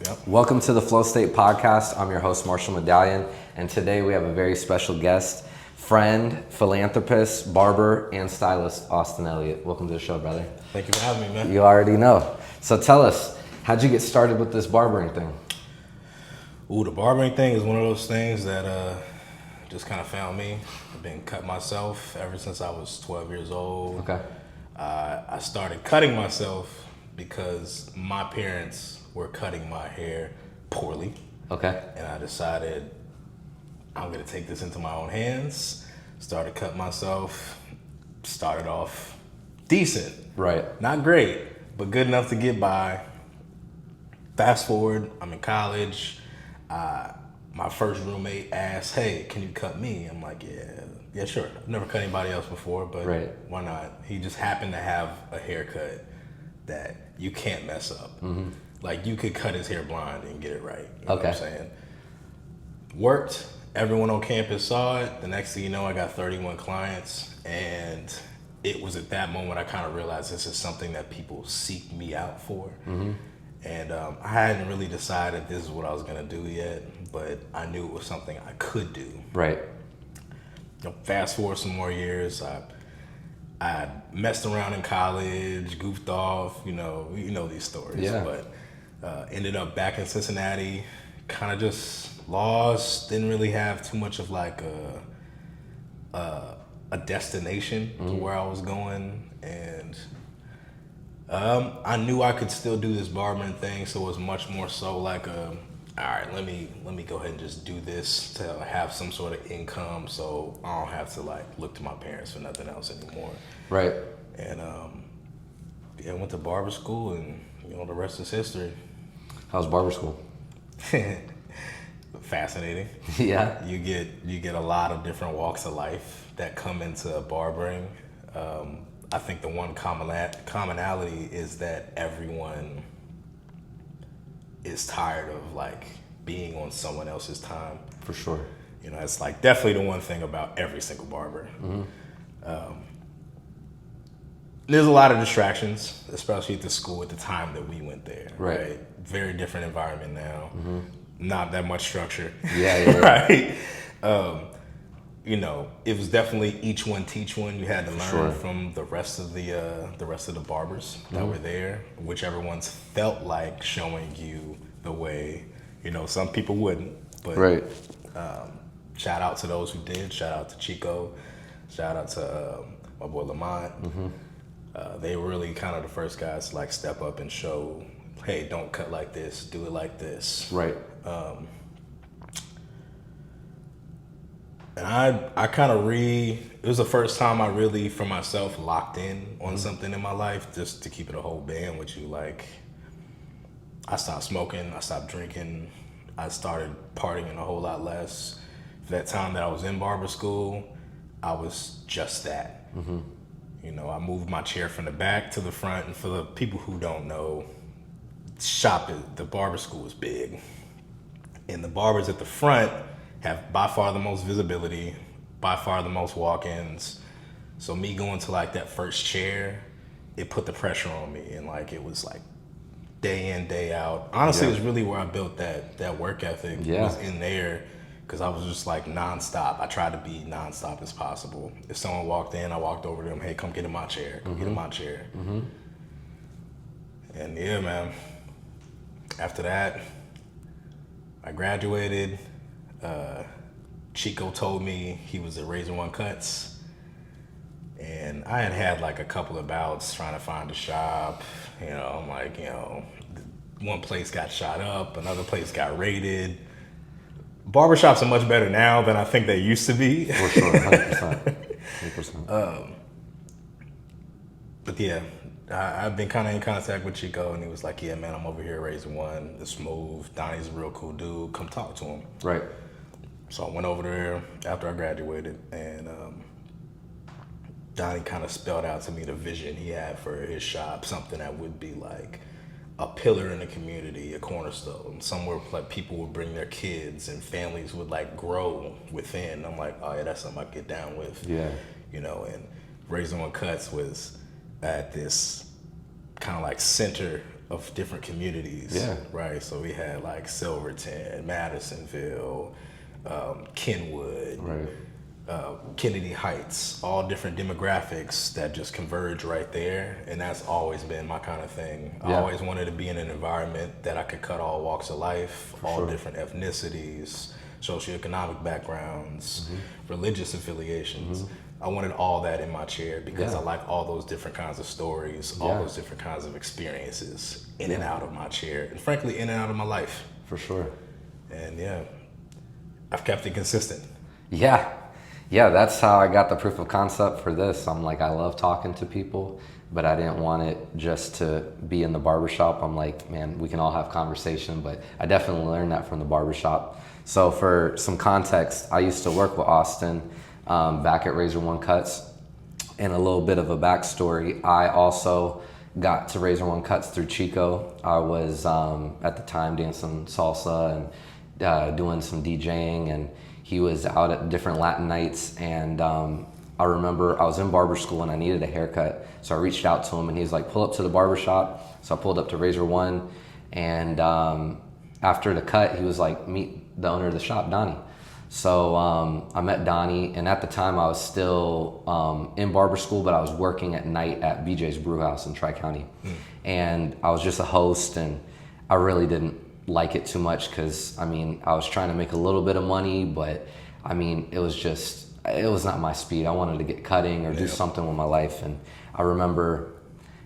Yep. Welcome to the Flow State Podcast. I'm your host, Marshall Medallion, and today we have a very special guest, friend, philanthropist, barber, and stylist, Austin Elliot. Welcome to the show, brother. Thank you for having me, man. You already know. So tell us, how'd you get started with this barbering thing? Ooh, the barbering thing is one of those things that just kind of found me. I've been cutting myself ever since I was 12 years old. Okay. I started cutting myself because my parents were cutting my hair poorly. Okay. And I decided I'm gonna take this into my own hands. Started cutting myself. Started off decent. Right. Not great, but good enough to get by. Fast forward, I'm in college. My first roommate asked, "Hey, can you cut me?" I'm like, yeah, sure. I've never cut anybody else before, but why not? He just happened to have a haircut that you can't mess up. Mm-hmm. Like, you could cut his hair blonde and get it right. You know what I'm saying? Worked. Everyone on campus saw it. The next thing you know, I got 31 clients. And it was at that moment I kind of realized this is something that people seek me out for. Mm-hmm. And I hadn't really decided this is what I was going to do yet, but I knew it was something I could do. Right. Fast forward some more years, I messed around in college, goofed off, you know these stories. Yeah. But ended up back in Cincinnati, kind of just lost, didn't really have too much of like a destination to where I was going. And I knew I could still do this barbering thing, so it was much more so like all right, let me go ahead and just do this to have some sort of income, so I don't have to like look to my parents for nothing else anymore. Right. And I went to barber school, and the rest is history. How's barber school? Fascinating. Yeah. You get a lot of different walks of life that come into barbering. I think the one commonality is that everyone is tired of like being on someone else's time. For sure. It's like definitely the one thing about every single barber. Mm-hmm. There's a lot of distractions, especially at the school at the time that we went there. Right. Very different environment now. Mm-hmm. Not that much structure. Yeah. Right. It was definitely each one teach one. You had to learn from the rest of the barbers that were there, whichever ones felt like showing you the way. Some people wouldn't, but shout out to those who did. Shout out to Chyko. Shout out to my boy Lamont. Mm-hmm. They were really kind of the first guys to like step up and show, hey, don't cut like this, do it like this. Right. And I kind of it was the first time I really, for myself, locked in on something in my life, just to keep it a whole band with you. Like, I stopped smoking, I stopped drinking, I started partying a whole lot less. For that time that I was in barber school, I was just that. Mm-hmm. I moved my chair from the back to the front, and for the people who don't know, the barber school is big. And the barbers at the front have by far the most visibility, by far the most walk-ins. So me going to like that first chair, it put the pressure on me, and like it was like day in, day out. Honestly, it was really where I built that work ethic. It was in there, because I was just like nonstop. I tried to be nonstop as possible. If someone walked in, I walked over to them, hey, come get in my chair, get in my chair. Mm-hmm. And yeah, man, after that, I graduated. Chyko told me he was at Razor One Kutz, and I had like a couple of bouts trying to find a shop. I'm like, one place got shot up, another place got raided. Barbershops are much better now than I think they used to be. For sure, 100%. 100%. But yeah, I've been kind of in contact with Chyko, and he was like, yeah, man, I'm over here at Razor One. It's smooth. Donnie's a real cool dude. Come talk to him. Right. So I went over there after I graduated, and Donnie kind of spelled out to me the vision he had for his shop, something that would be like a pillar in the community, a cornerstone, somewhere like people would bring their kids and families would like grow within. I'm like, oh yeah, that's something I get down with. Yeah. And Razor One Kutz was at this kind of like center of different communities. Yeah. Right. So we had like Silverton, Madisonville, Kenwood, Right. Kennedy Heights, all different demographics that just converge right there. And that's always been my kind of thing. I Yeah. always wanted to be in an environment that I could cut all walks of life, all sure. different ethnicities, socioeconomic backgrounds, religious affiliations. I wanted all that in my chair because Yeah. I like all those different kinds of stories, all those different kinds of experiences in and out of my chair, and frankly, in and out of my life. For sure. And I've kept it consistent. Yeah, that's how I got the proof of concept for this. I'm like, I love talking to people, but I didn't want it just to be in the barbershop. I'm like, man, we can all have conversation, but I definitely learned that from the barbershop. So for some context, I used to work with Austin back at Razor One Kutz, and a little bit of a backstory. I also got to Razor One Kutz through Chyko. I was at the time dancing salsa and doing some DJing, and he was out at different Latin nights, and I remember I was in barber school and I needed a haircut. So I reached out to him and he was like, pull up to the barber shop. So I pulled up to Razor One, and after the cut, he was like, meet the owner of the shop, Donnie. So I met Donnie, and at the time I was still in barber school, but I was working at night at BJ's Brewhouse in Tri-County. And I was just a host, and I really didn't like it too much because, I mean, I was trying to make a little bit of money, but I mean, it was not my speed. I wanted to get cutting or do something with my life. And I remember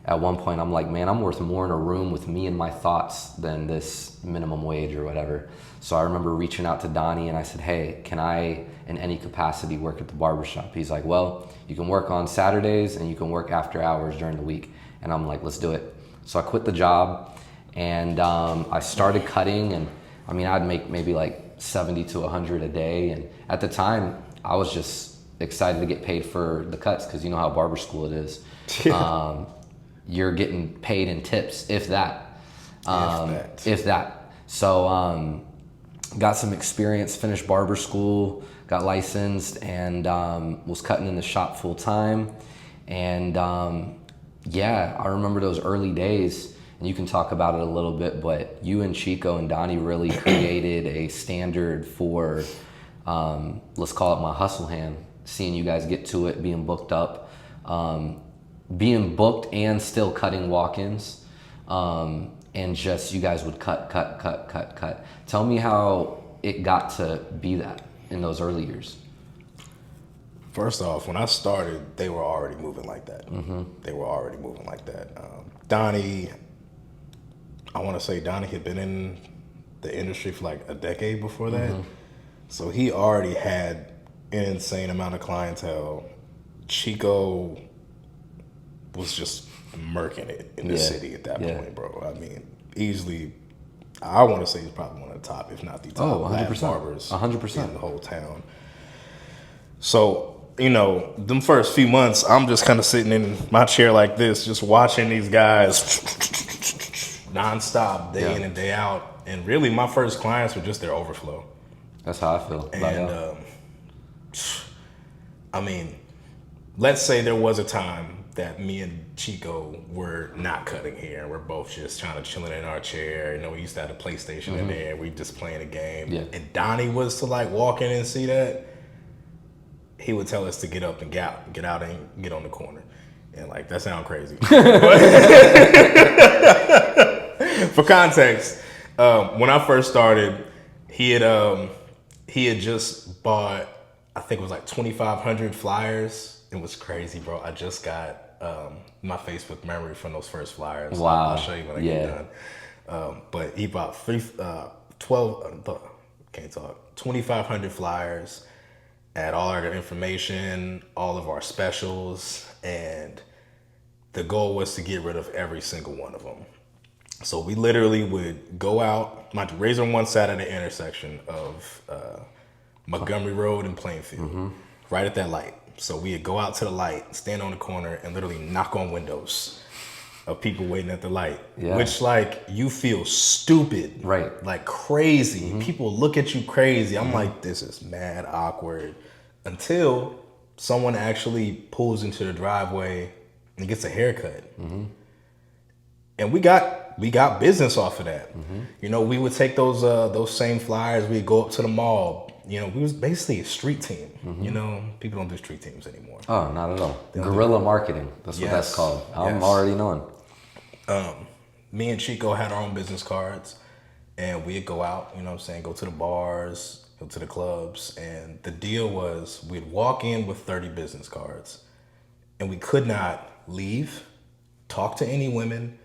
at one point I'm like, man, I'm worth more in a room with me and my thoughts than this minimum wage or whatever. So I remember reaching out to Donnie and I said, hey, can I in any capacity work at the barbershop? He's like, well, you can work on Saturdays and you can work after hours during the week. And I'm like, let's do it. So I quit the job and I started cutting, and I mean, I'd make maybe like 70 to 100 a day. And at the time I was just excited to get paid for the cuts, because you know how barber school it is. You're getting paid in tips, if that. If that. So got some experience, finished barber school, got licensed, and was cutting in the shop full time. And I remember those early days, and you can talk about it a little bit, but you and Chyko and Donnie really created a standard for, let's call it my hustle hand, seeing you guys get to it, being booked up. Being booked and still cutting walk-ins, and just you guys would cut. Tell me how it got to be that in those early years. First off, when I started, they were already moving like that. They were already moving like that. Donnie, I want to say Donnie had been in the industry for like a decade before that. So he already had an insane amount of clientele. Chyko was just murking it in the city at that point, bro. I mean, easily, I want to say he's probably one of the top, if not the top, 100%. barbers 100% in the whole town. So, you know, them first few months, I'm just kind of sitting in my chair like this, just watching these guys nonstop, day in and day out. And really, my first clients were just their overflow. That's how I feel. And I mean, let's say there was a time that me and Chyko were not cutting here. We're both just trying to chilling in our chair. You know, we used to have a PlayStation in there. We just playing a game. Yeah. And Donnie was to like walk in and see that. He would tell us to get up and get out and get on the corner. And like, that sounds crazy. For context, when I first started, he had just bought, I think it was like 2,500 flyers. It was crazy, bro. I just got my Facebook memory from those first flyers. Wow. I'll show you when I get done. But he bought 2,500 flyers, had all our information, all of our specials, and the goal was to get rid of every single one of them. So we literally would go out, my Razor One sat at the intersection of Montgomery Road and Plainfield, right at that light. So we'd go out to the light, stand on the corner, and literally knock on windows of people waiting at the light. Yeah. Which, like, you feel stupid. Right. Like, crazy. People look at you crazy. I'm like, this is mad awkward. Until someone actually pulls into the driveway and gets a haircut. And we got got business off of that. You know, we would take those same flyers. We'd go up to the mall. You know, we was basically a street team. You know, people don't do street teams anymore. Oh, not at all. Guerrilla marketing. That's what that's called. I'm already knowing. Me and Chyko had our own business cards, and we'd go out, you know what I'm saying, go to the bars, go to the clubs, and the deal was we'd walk in with 30 business cards, and we could not leave, talk to any women,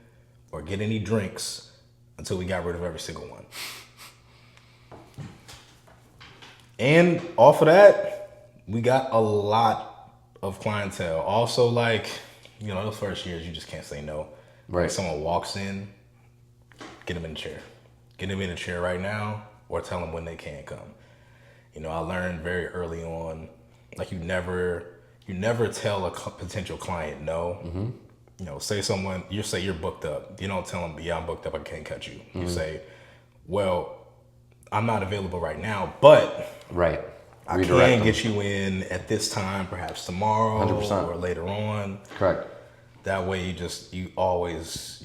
or get any drinks until we got rid of every single one. And off of that, we got a lot of clientele. Also, like, you know, those first years, you just can't say no. Right. If someone walks in, get them in a chair. Get them in a chair right now, or tell them when they can't come. You know, I learned very early on, like, you never tell a potential client no. You know, say you're booked up. You don't tell them, yeah, I'm booked up, I can't cut you. You say, well, I'm not available right now, but I can get you in at this time, perhaps tomorrow 100%. Or later on. Correct. That way you're always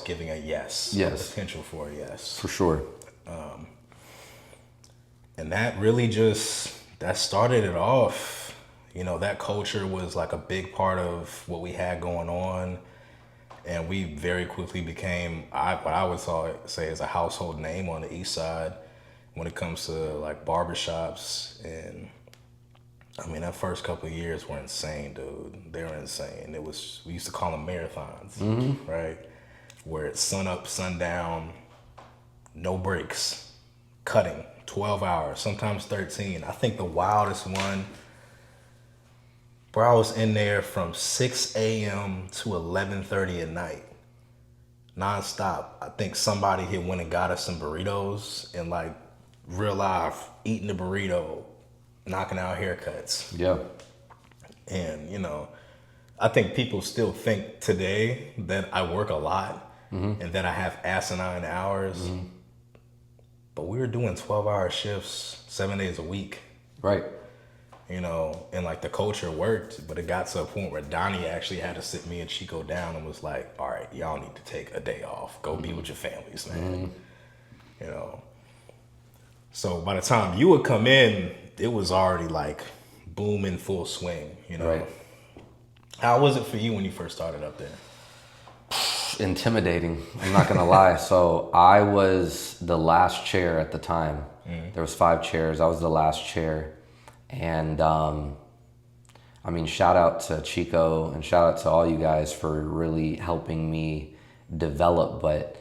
giving a yes. Yes. Potential for a yes. For sure. And that really that started it off. You know, that culture was like a big part of what we had going on. And we very quickly became what I would say is a household name on the East Side when it comes to like barbershops. And I mean, that first couple of years were insane, dude. They were insane. We used to call them marathons, right? Where it's sun up, sundown, no breaks, cutting, 12 hours, sometimes 13. I think the wildest one, bro, I was in there from 6 a.m. to 11:30 at night, nonstop. I think somebody had went and got us some burritos, and like real life, eating the burrito, knocking out haircuts. Yeah. And, you know, I think people still think today that I work a lot and that I have asinine hours. But we were doing 12-hour shifts 7 days a week. Right. You know, and like the culture worked, but it got to a point where Donnie actually had to sit me and Chyko down and was like, all right, y'all need to take a day off. Go be with your families, man. You know. So by the time you would come in, it was already like boom in full swing, you know. Right. How was it for you when you first started up there? Intimidating, I'm not gonna lie. So I was the last chair at the time. There was 5 chairs. I was the last chair. And I mean, shout out to Chyko and shout out to all you guys for really helping me develop, but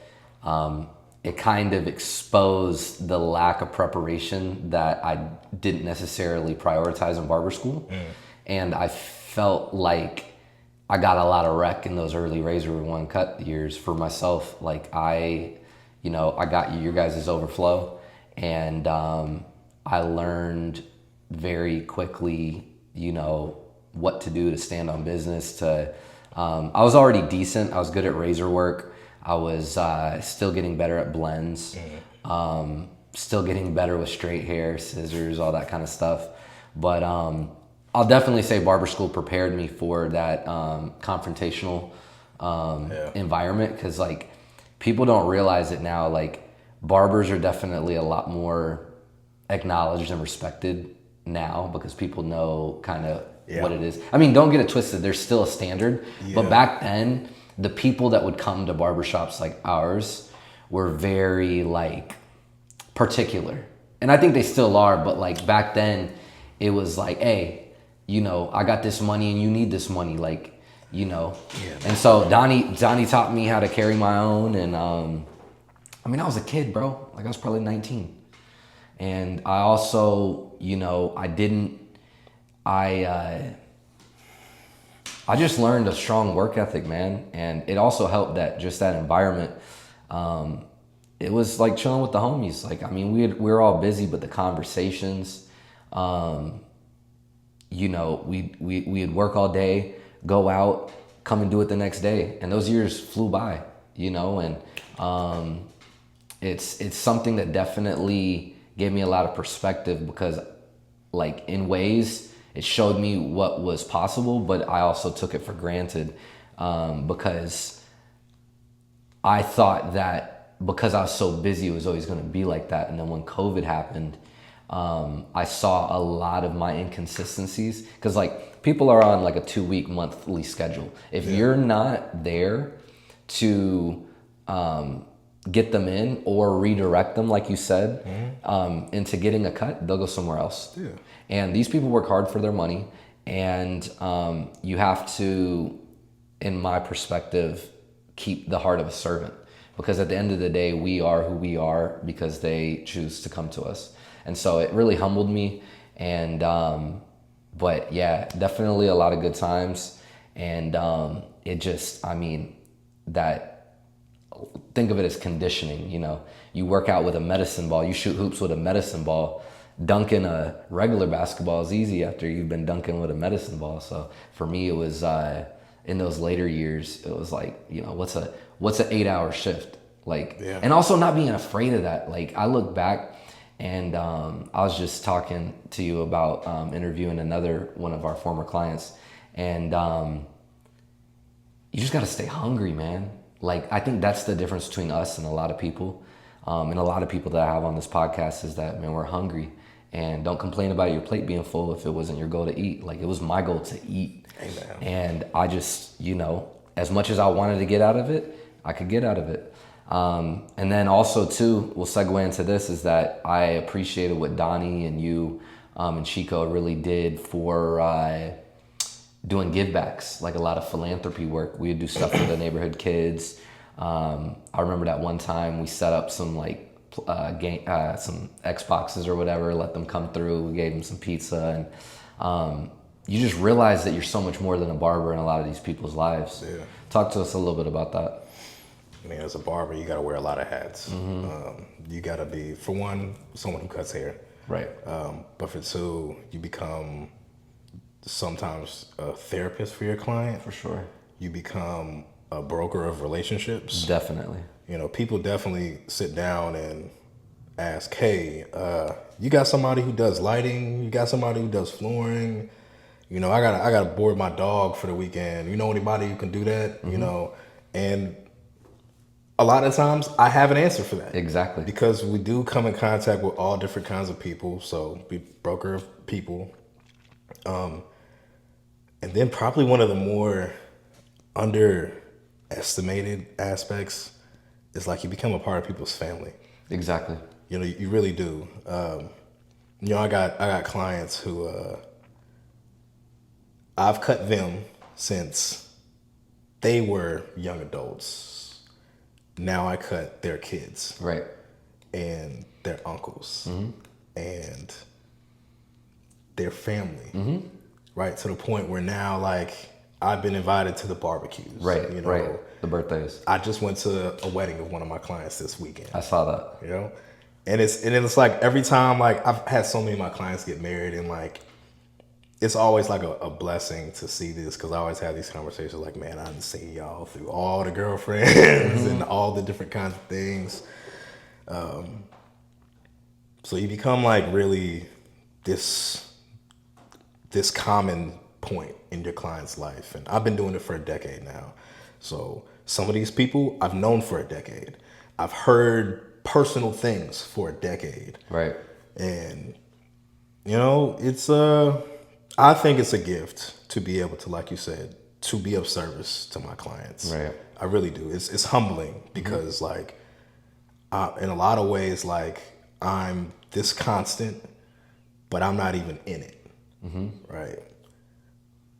it kind of exposed the lack of preparation that I didn't necessarily prioritize in barber school. And I felt like I got a lot of wreck in those early razor one cut years for myself. Like I got your guys' overflow, and I learned very quickly, you know, what to do to stand on business. I was already decent. I was good at razor work. I was still getting better at blends, still getting better with straight hair, scissors, all that kind of stuff. But I'll definitely say barber school prepared me for that confrontational environment, because like people don't realize it now. Like barbers are definitely a lot more acknowledged and respected now because people know kind of what it is. I mean, don't get it twisted. There's still a standard, but back then, the people that would come to barbershops like ours were very like particular. And I think they still are, but like back then it was like, hey, you know, I got this money and you need this money, like, you know. And so Donnie taught me how to carry my own. And I mean, I was a kid, bro. Like I was probably 19. And I also, you know, I just learned a strong work ethic, man. And it also helped that just that environment. It was like chilling with the homies. Like, I mean, we were all busy, but the conversations, you know, we'd work all day, go out, come and do it the next day. And those years flew by, you know, and it's something that definitely gave me a lot of perspective, because like in ways it showed me what was possible, but I also took it for granted, because I thought that because I was so busy, it was always going to be like that. And then when COVID happened, I saw a lot of my inconsistencies because like people are on like a 2-week monthly schedule. If you're not there to get them in or redirect them, like you said, into getting a cut, they'll go somewhere else. Yeah. And these people work hard for their money, and you have to, in my perspective, keep the heart of a servant, because at the end of the day, we are who we are because they choose to come to us. And so it really humbled me. And but yeah, definitely a lot of good times. And it just, I mean, think of it as conditioning. You know, you work out with a medicine ball, you shoot hoops with a medicine ball. Dunking a regular basketball is easy after you've been dunking with a medicine ball. So for me, it was in those later years, it was like, you know, what's an 8-hour shift? Like, and also not being afraid of that. Like, I look back, and I was just talking to you about interviewing another one of our former clients, and you just got to stay hungry, man. Like, I think that's the difference between us and a lot of people. And a lot of people that I have on this podcast is that, man, we're hungry. And don't complain about your plate being full if it wasn't your goal to eat. Like, it was my goal to eat. Amen. And I just, you know, as much as I wanted to get out of it, I could get out of it. And then also too, we'll segue into this, is that I appreciated what Donnie and you and Chyko really did for doing give-backs, like a lot of philanthropy work. We would do stuff for the neighborhood kids. I remember that one time we set up some like some Xboxes or whatever, let them come through. We gave them some pizza, and you just realize that you're so much more than a barber in a lot of these people's lives. Yeah. Talk to us a little bit about that. I mean, as a barber, you got to wear a lot of hats. You got to be, for one, someone who cuts hair. Right. But for two, you become sometimes a therapist for your client. For sure. You become a broker of relationships. Definitely. You know, people definitely sit down and ask, hey, you got somebody who does lighting? You got somebody who does flooring? You know, I gotta board my dog for the weekend. You know anybody who can do that? You know, and a lot of times I have an answer for that. Exactly. Because we do come in contact with all different kinds of people. So we broker of people. And then probably one of the more underestimated aspects is like you become a part of people's family. Exactly. You know, you really do. You know, I got clients who I've cut them since they were young adults. Now I cut their kids. Right. And their uncles. And their family. Right, to the point where now, like, I've been invited to the barbecues. Right, you know, right. The birthdays. I just went to a wedding of one of my clients this weekend. I saw that. You know? And it's like every time, like, I've had so many of my clients get married, and like, it's always like a blessing to see this, because I always have these conversations like, man, I've seen y'all through all the girlfriends and all the different kinds of things. So you become like really this common point in your client's life. And I've been doing it for a decade now. So some of these people I've known for a decade. I've heard personal things for a decade. Right. And, you know, I think it's a gift to be able to, like you said, to be of service to my clients. Right. I really do. It's humbling because like, in a lot of ways, like, I'm this constant, but I'm not even in it. Right.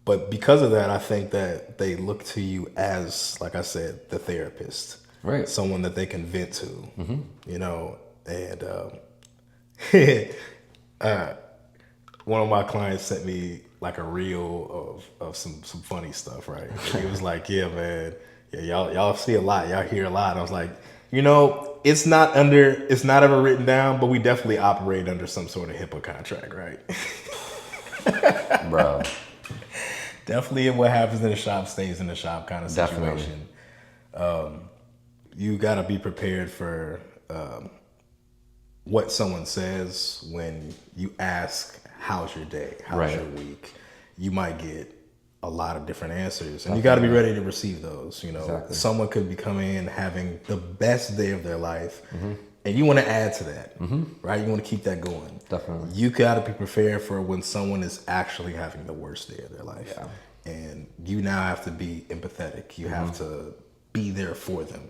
But because of that, I think that they look to you as, like I said, the therapist. Right. Someone that they can vent to, you know. And one of my clients sent me like a reel of some funny stuff, right? And he was like, yeah, man, yeah, y'all see a lot, y'all hear a lot. I was like, you know, it's not ever written down, but we definitely operate under some sort of HIPAA contract, right? Bro. Definitely what happens in the shop stays in the shop kind of situation. You got to be prepared for what someone says when you ask, how's your day? How's your week? You might get a lot of different answers, and you got to be ready to receive those. You know, Exactly. someone could be coming in having the best day of their life, and you want to add to that, right? You want to keep that going. Definitely. You got to be prepared for when someone is actually having the worst day of their life, Yeah. and you now have to be empathetic. You have to be there for them,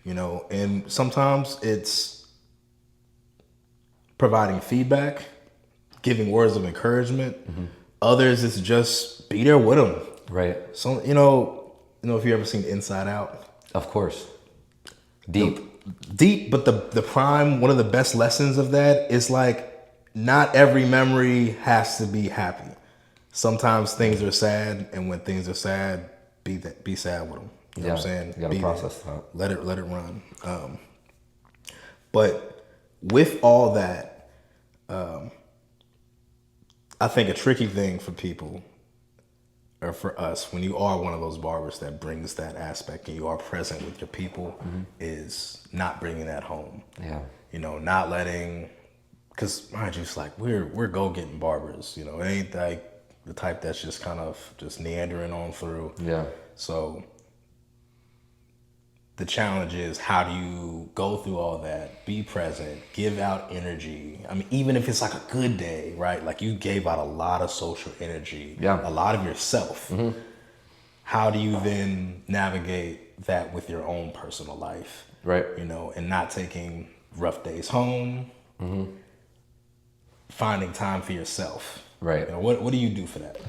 you know. And sometimes it's providing feedback, giving words of encouragement. Others, it's just be there with them. Right. So you know if you ever seen Inside Out. Of course. Deep. Deep, but the prime, one of the best lessons of that is like, not every memory has to be happy. Sometimes things are sad, and when things are sad, be sad with them. You know what I'm saying? You gotta process that. Let it run. But with all that, I think a tricky thing for people, or for us, when you are one of those barbers that brings that aspect and you are present with your people, is not bringing that home. Yeah. You know, not letting, because mind you, it's like we're go-getting barbers. You know, it ain't like the type that's just kind of just meandering on through. Yeah. So the challenge is, how do you go through all that, be present, give out energy? I mean, even if it's like a good day, right? Like you gave out a lot of social energy, a lot of yourself. How do you then navigate that with your own personal life? Right. You know, and not taking rough days home, finding time for yourself. Right. You know, what do you do for that?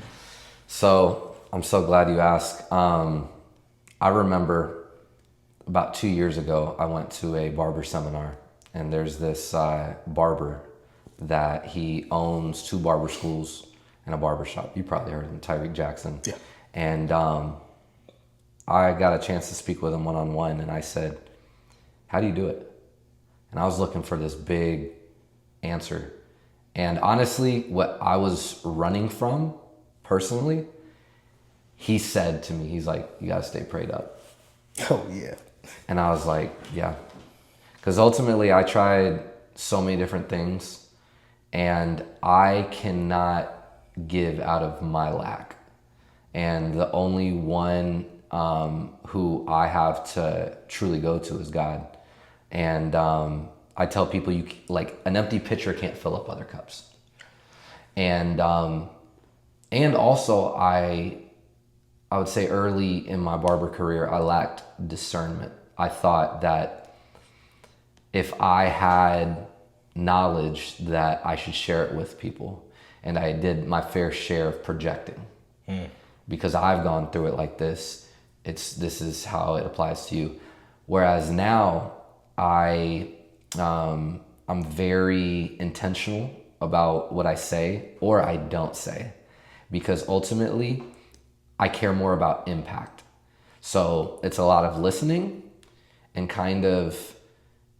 So I'm so glad you asked. I remember about 2 years ago, I went to a barber seminar, and there's this barber that he owns 2 barber schools and a barber shop. You probably heard of him, Tyreek Jackson. Yeah. And I got a chance to speak with him one-on-one, and I said, how do you do it? And I was looking for this big answer. And honestly, what I was running from personally, he said to me, he's like, you gotta stay prayed up. Oh, yeah. And I was like, yeah. Because ultimately I tried so many different things, and I cannot give out of my lack. And the only one who I have to truly go to is God. And I tell people, you like, an empty pitcher can't fill up other cups. And also I would say early in my barber career, I lacked discernment. I thought that if I had knowledge, that I should share it with people. And I did my fair share of projecting. Because I've gone through it like this. This is how it applies to you. Whereas now I'm very intentional about what I say or I don't say, because ultimately I care more about impact. So it's a lot of listening and kind of,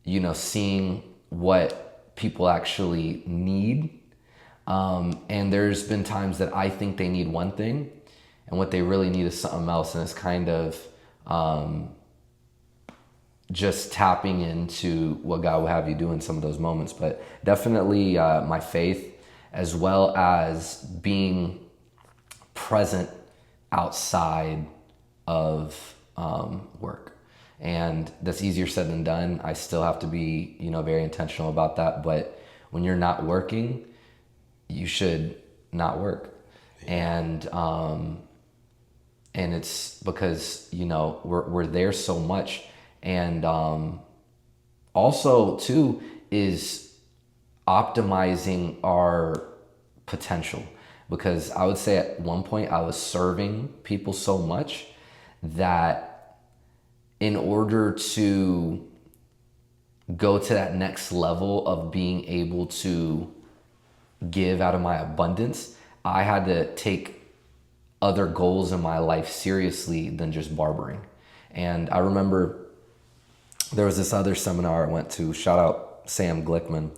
you know, seeing what people actually need. And there's been times that I think they need one thing and what they really need is something else. And it's kind of just tapping into what God will have you do in some of those moments. But definitely my faith, as well as being present outside of work. And that's easier said than done. I still have to be, you know, very intentional about that. But when you're not working, you should not work. And it's because, you know, we're there so much. And also too is optimizing our potential, because I would say at one point I was serving people so much that in order to go to that next level of being able to give out of my abundance, I had to take other goals in my life seriously than just barbering. And I remember there was this other seminar I went to, shout out Sam Glickman.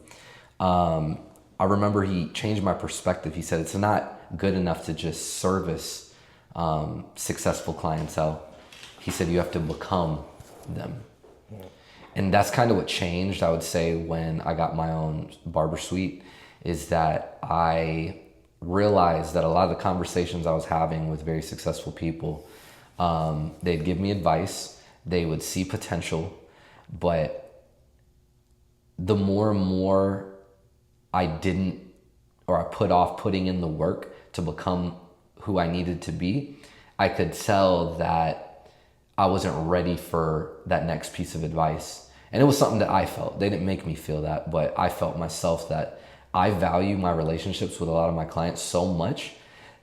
I remember he changed my perspective. He said, it's not good enough to just service successful clientele. He said, you have to become them. And that's kind of what changed, I would say, when I got my own barber suite, is that I realized that a lot of the conversations I was having with very successful people, they'd give me advice, they would see potential, but the more and more I put off putting in the work to become who I needed to be, I could tell that I wasn't ready for that next piece of advice. And it was something that I felt. They didn't make me feel that, but I felt myself that I value my relationships with a lot of my clients so much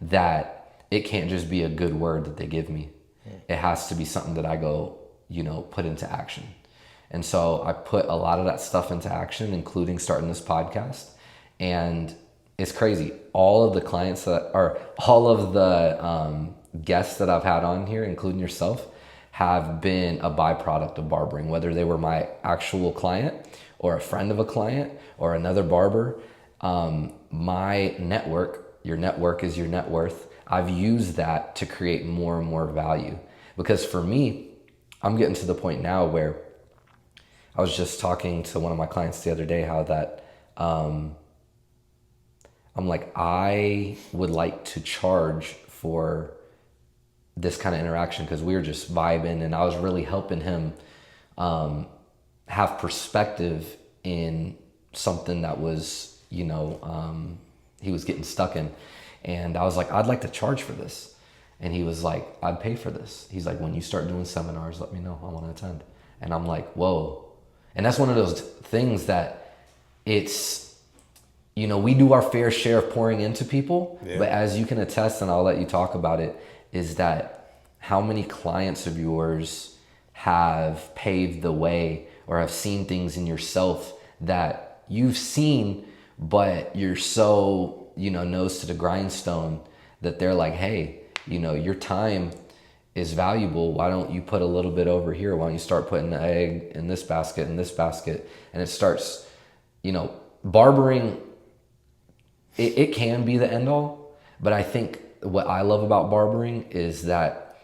that it can't just be a good word that they give me. It has to be something that I go, put into action. And so I put a lot of that stuff into action, including starting this podcast. And it's crazy. All of the guests that I've had on here, including yourself, have been a byproduct of barbering, whether they were my actual client or a friend of a client or another barber. My network, your network is your net worth. I've used that to create more and more value, because for me, I'm getting to the point now where I was just talking to one of my clients the other day, how that, I'm like, I would like to charge for this kind of interaction, because we were just vibing and I was really helping him have perspective in something that was, he was getting stuck in. And I was like, I'd like to charge for this. And he was like, I'd pay for this. He's like, when you start doing seminars, let me know. I want to attend. And I'm like, whoa. And that's one of those things that it's, we do our fair share of pouring into people, but as you can attest, and I'll let you talk about it, is that how many clients of yours have paved the way or have seen things in yourself that you've seen, but you're so, nose to the grindstone that they're like, hey, your time is valuable. Why don't you put a little bit over here? Why don't you start putting the egg in this basket, in this basket? And it starts, barbering, it can be the end all, but I think what I love about barbering is that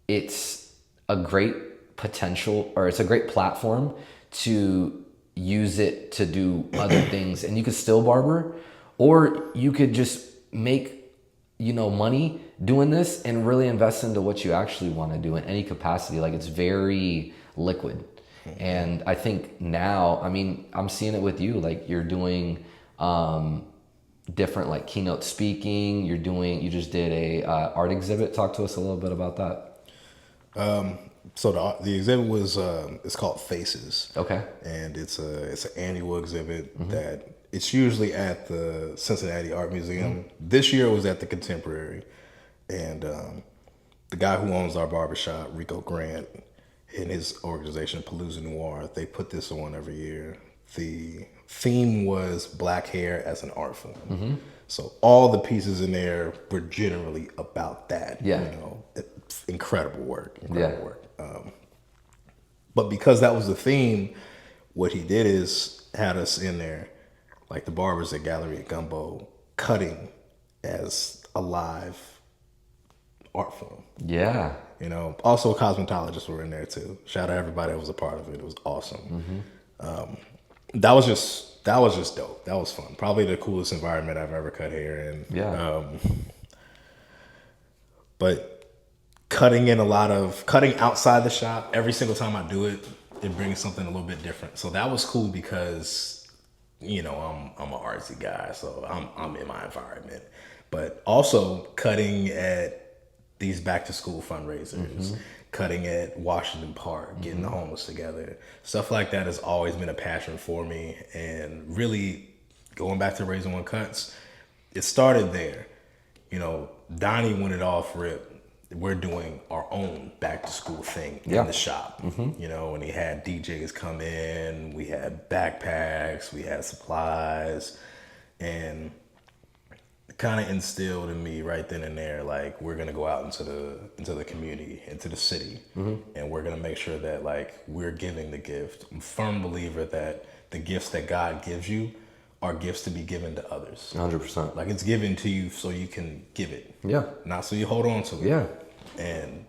it's a great potential, or it's a great platform to use it to do other things. And you could still barber, or you could just make, money doing this and really invest into what you actually want to do in any capacity. Like, it's very liquid. And I think now, I'm seeing it with you, like you're doing, different like keynote speaking. You just did a art exhibit. Talk to us a little bit about that. So the exhibit was it's called Faces. Okay. And it's an annual exhibit that it's usually at the Cincinnati Art Museum. This year it was at the Contemporary, and the guy who owns our barbershop, Rico Grant, and his organization Palooza Noir, they put this on every year. The theme was Black hair as an art form. So all the pieces in there were generally about that. Incredible work. But because that was the theme, what he did is had us in there, like the barbers at Gallery at Gumbo, cutting as a live art form. Yeah. Also cosmetologists were in there too. Shout out everybody that was a part of it. It was awesome. That was just dope. That was fun. Probably the coolest environment I've ever cut hair in. But cutting outside the shop, every single time I do it, it brings something a little bit different. So that was cool because, I'm an artsy guy, so I'm in my environment. But also cutting at these back to school fundraisers, cutting at Washington Park, getting the homeless together. Stuff like that has always been a passion for me. And really, going back to Raising One Kutz, it started there. Donnie went it off rip. We're doing our own back to school thing in the shop. And he had DJs come in, we had backpacks, we had supplies, and it kind of instilled in me right then and there, like, we're gonna go out into the community, into the city, and we're gonna make sure that like we're giving the gift. I'm a firm believer that the gifts that God gives you are gifts to be given to others. 100%. Like, it's given to you so you can give it. Not so you hold on to it. And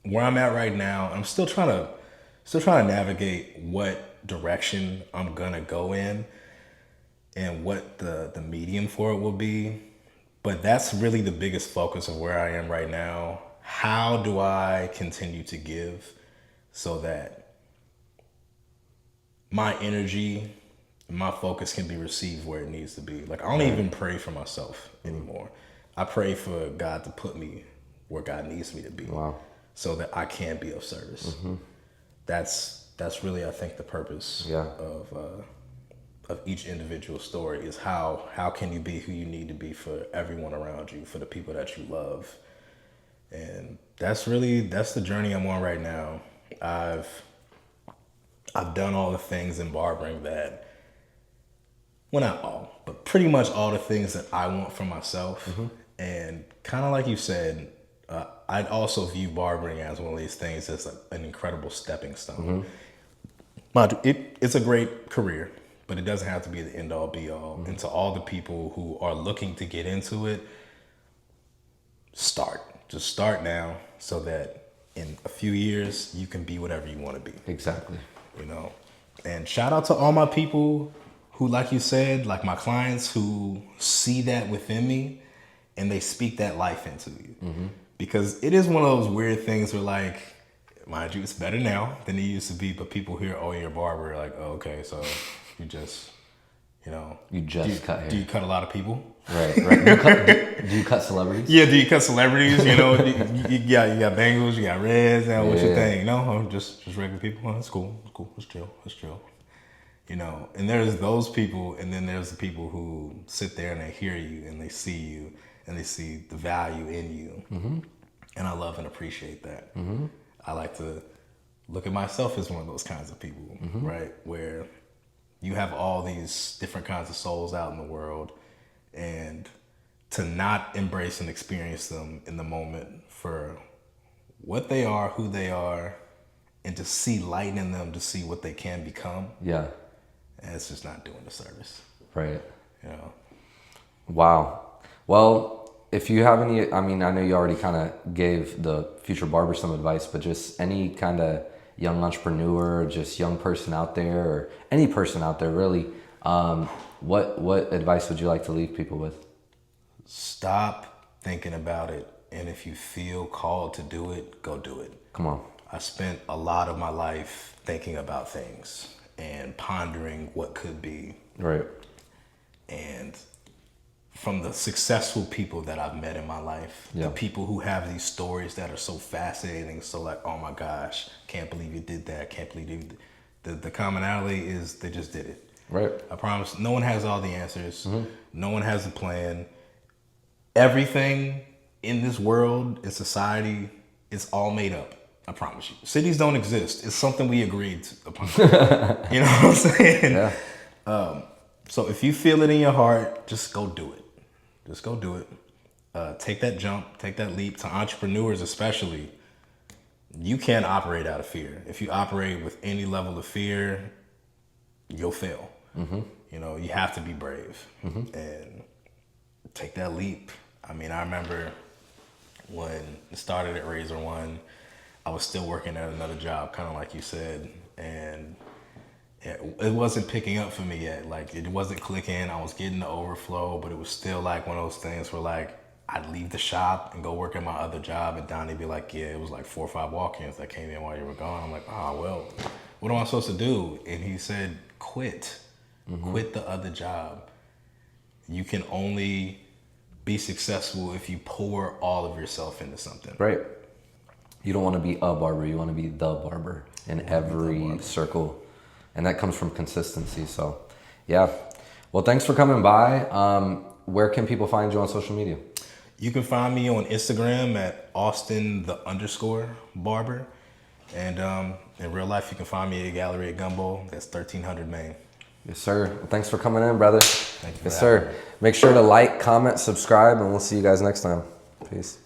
where I'm at right now, I'm still trying to navigate what direction I'm gonna go in and what the medium for it will be. But that's really the biggest focus of where I am right now. How do I continue to give so that my energy, my focus can be received where it needs to be? Like, I don't even pray for myself anymore. I pray for God to put me where God needs me to be. Wow. So that I can be of service. That's really, I think, the purpose of each individual story is how can you be who you need to be for everyone around you, for the people that you love. And that's the journey I'm on right now. I've done all the things in barbering that, well, not all, but pretty much all the things that I want for myself. And kind of like you said, I'd also view barbering as one of these things that's an incredible stepping stone. It's a great career, but it doesn't have to be the end all be all. And to all the people who are looking to get into it, just start now so that in a few years you can be whatever you want to be. Exactly. You know, and shout out to all my people who, like you said, like my clients who see that within me and they speak that life into you. Because it is one of those weird things where, like, mind you, it's better now than it used to be, but people hear, oh, you're a barber, like, oh, okay, so you just, you know. Cut hair. Do you cut a lot of people? Right. Do you cut celebrities? Yeah, do you cut celebrities? You know, you got Bengals, you got Reds, and what's your thing? No, I'm just regular people. Oh, that's cool. Let's chill. You know, and there's those people, and then there's the people who sit there and they hear you and they see you and they see the value in you. And I love and appreciate that. I like to look at myself as one of those kinds of people, right? Where you have all these different kinds of souls out in the world, and to not embrace and experience them in the moment for what they are, who they are, and to see light in them, to see what they can become. Yeah. And it's just not doing the service. Right. You know? Wow. Well, if you have any, I mean, I know you already kind of gave the future barber some advice, but just any kind of young entrepreneur, just young person out there, or any person out there really, what advice would you like to leave people with? Stop thinking about it. And if you feel called to do it, go do it. Come on. I spent a lot of my life thinking about things and pondering what could be. Right. And from the successful people that I've met in my life, the people who have these stories that are so fascinating, so like, oh my gosh, can't believe you did that, can't believe you did. The commonality is they just did it. Right. I promise, no one has all the answers. No one has a plan. Everything in this world, in society, is all made up. I promise you. Cities don't exist. It's something we agreed upon. You know what I'm saying? Yeah. So if you feel it in your heart, just go do it. Just go do it. Take that jump, take that leap. To entrepreneurs especially, you can't operate out of fear. If you operate with any level of fear, you'll fail. You know, you have to be brave and take that leap. I mean, I remember when it started at Razor One, I was still working at another job, kind of like you said, and it wasn't picking up for me yet. Like, it wasn't clicking. I was getting the overflow, but it was still like one of those things where, like, I'd leave the shop and go work at my other job, and Donnie'd be like, yeah, it was like 4 or 5 walk-ins that came in while you were gone. I'm like, oh, well, what am I supposed to do? And he said, quit. Quit the other job. You can only be successful if you pour all of yourself into something. Right. You don't want to be a barber. You want to be the barber in every circle. And that comes from consistency. So, yeah. Well, thanks for coming by. Where can people find you on social media? You can find me on Instagram at Austin_Barber. And in real life, you can find me at Gallery at Gumbo. That's 1300 Main. Yes, sir. Well, thanks for coming in, brother. Thank you. Yes, sir. Make sure to like, comment, subscribe, and we'll see you guys next time. Peace.